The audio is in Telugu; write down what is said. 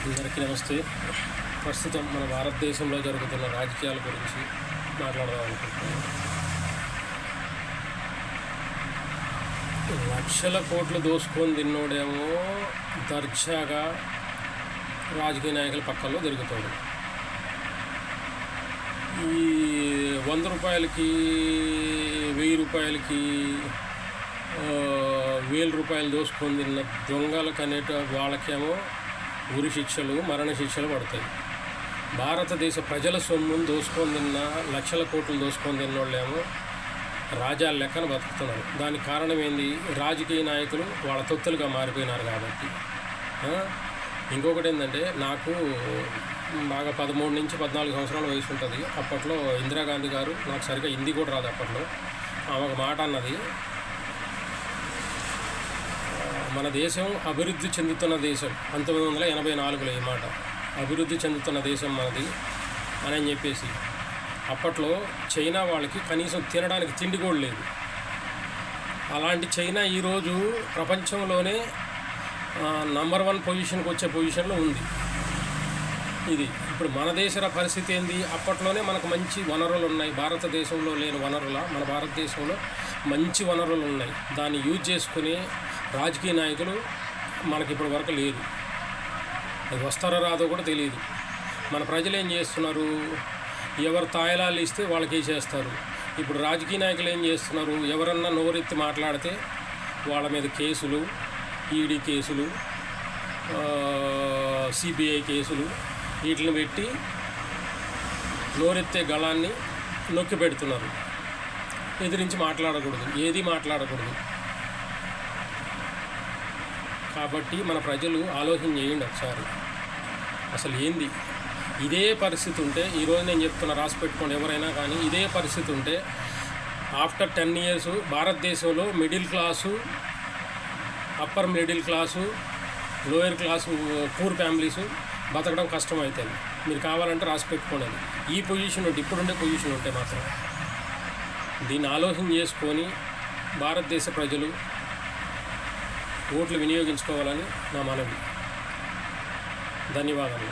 అందరికీ నమస్తే. ప్రస్తుతం మన భారతదేశంలో జరుగుతున్న రాజకీయాల గురించి మాట్లాడదాం అనుకుంటున్నాను. లక్షల కోట్లు దోసుకొని తిన్నోడేమో దర్జాగా రాజకీయ నాయకుల పక్కల్లో తిరుగుతాడు. ఈ 100 రూపాయలకి 1000 రూపాయలకి 1000 రూపాయలు దోసుకొని తిన్న దొంగలకు వాళ్ళకేమో ఉరి శిక్షలు, మరణ శిక్షలు పడతాయి. భారతదేశ ప్రజల సొమ్మును దోసుకొని తిన్న, లక్షల కోట్లు దోసుకొని తిన్నోళ్ళేమో రాజాల లెక్కన బతుకుతున్నారు. దానికి కారణం ఏంది? రాజకీయ నాయకులు వాళ్ళ తొత్తులుగా మారిపోయినారు కాబట్టి. ఇంకొకటి ఏంటంటే, నాకు బాగా 13 నుంచి 14 సంవత్సరాల వయసు ఉంటుంది. అప్పట్లో ఇందిరాగాంధీ గారు, నాకు సరిగ్గా హిందీ కూడా రాదు అప్పట్లో, ఆమె ఒక మాట అన్నది, మన దేశం అభివృద్ధి చెందుతున్న దేశం. 1984లో ఈ మాట, అభివృద్ధి చెందుతున్న దేశం మనది అని చెప్పేసి. అప్పట్లో చైనా వాళ్ళకి కనీసం తినడానికి తిండి కూడా లేదు. అలాంటి చైనా ఈరోజు ప్రపంచంలోనే నంబర్ 1 పొజిషన్కి వచ్చే పొజిషన్లో ఉంది. ఇది ఇప్పుడు మన దేశ పరిస్థితి ఏంది? అప్పట్లోనే మనకు మంచి వనరులు ఉన్నాయి. భారతదేశంలో లేని వనరుల మన భారతదేశంలో మంచి వనరులు ఉన్నాయి. దాన్ని యూజ్ చేసుకుని రాజకీయ నాయకులు మనకి ఇప్పటి వరకు లేరు. అది వస్తారో రాదో కూడా తెలియదు. మన ప్రజలు ఏం చేస్తున్నారు? ఎవరు తాయిలాలు ఇస్తే వాళ్ళకి వేసేస్తారు. ఇప్పుడు రాజకీయ నాయకులు ఏం చేస్తున్నారు? ఎవరన్నా నోరెత్తి మాట్లాడితే వాళ్ళ మీద కేసులు, ఈడీ కేసులు, సిబిఐ కేసులు వీటిని పెట్టి నోరెత్తే గళాన్ని నొక్కి పెడుతున్నారు. ఎదిరించి మాట్లాడకూడదు, ఏది మాట్లాడకూడదు. కాబట్టి మన ప్రజలు ఆలోచన చేయండి ఒకసారి. అసలు ఏంది? ఇదే పరిస్థితి ఉంటే, ఈరోజు నేను చెప్తున్నా, రాసి పెట్టుకోండి ఎవరైనా కానీ, ఇదే పరిస్థితి ఉంటే ఆఫ్టర్ 10 years భారతదేశంలో middle class, upper middle class, lower class, poor families బతకడం కష్టం అవుతుంది. మీరు కావాలంటే రాసి పెట్టుకోండి. ఈ పొజిషన్ ఉంటే, ఇప్పుడుండే పొజిషన్ ఉంటే మాత్రం దీన్ని ఆలోచన చేసుకొని భారతదేశ ప్రజలు ఓట్లు వినియోగించుకోవాలని నా మనవి. ధన్యవాదాలు.